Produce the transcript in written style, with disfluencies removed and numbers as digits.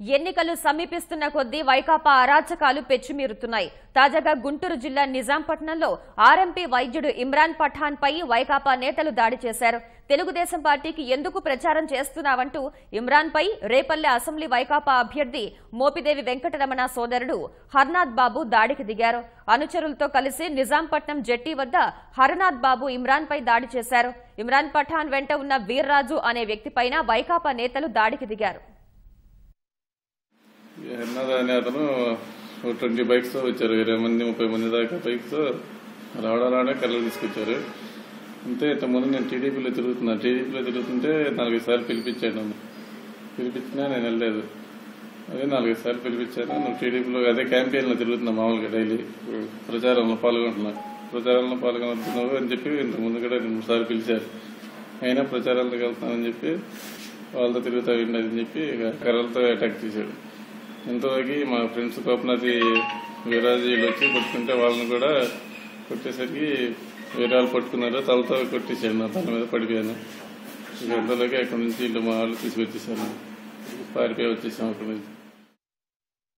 ఎన్నికలు సమీపిస్తున్న కొద్దీ వైకాపా అరాచకాలు పెచ్చుమీరుతున్నాయి. తాజాగా గుంటూరు జిల్లా నిజాంపట్నంలో ఆర్ఎంపీ వైద్యుడు ఇమ్రాన్ పఠాన్ పై వైకాపా నేతలు దాడి చేశారు. తెలుగుదేశం పార్టీకి ఎందుకు ప్రచారం చేస్తున్నావంటూ ఇమ్రాన్ పై రేపల్లె అసెంబ్లీ వైకాపా అభ్యర్థి మోపిదేవి వెంకటరమణ సోదరుడు హర్నాథ్ బాబు దాడికి దిగారు. అనుచరులతో కలిసి నిజాంపట్నం జెట్టి వద్ద హర్నాథ్ బాబు ఇమ్రాన్ పై దాడి చేశారు. ఇమ్రాన్ పఠాన్ వెంట ఉన్న వీర్రాజు అనే వ్యక్తిపైన వైకాపా నేతలు దాడికి దిగారు. అనే అతను 20 బైక్స్ తో వచ్చారు. 20 మంది 30 మంది దాకా బైక్స్ తో రావడాలనే కళ్ళు తీసుకొచ్చారు. అంతే ఇంతకుముందు నేను టీడీపీలో తిరుగుతుంటే 4 సార్లు పిలిపించాను. పిలిపించినా నేను వెళ్ళలేదు. అదే 4 సార్లు పిలిపించాను. నువ్వు టీడీపీలో అదే క్యాంపెయిన్లో తిరుగుతున్నా, మామూలుగా డైలీ ప్రచారంలో పాల్గొంటున్నావు అని చెప్పి ఇంతకుముందు కూడా 2 సార్లు పిలిచారు. అయినా ప్రచారాలకు వెళ్తానని చెప్పి వాళ్ళతో తిరుగుతా ఉండదని చెప్పి కర్రలతో అటాక్ చేశాడు. ఇంతవరకు మా ఫ్రెండ్స్ కోపనది వీరాజీలు వచ్చి కొట్టుకుంటే వాళ్ళని కూడా కొట్టేసరికి వీరాలు పట్టుకున్నారు. తలతో కొట్టేశాడు. నా తల మీద పడిపోయాను. ఇంతలోకి అక్కడి నుంచి ఇల్లు మా వాళ్ళు తీసుకొచ్చేసాను. పారిపోయి వచ్చేసాం అక్కడి నుంచి.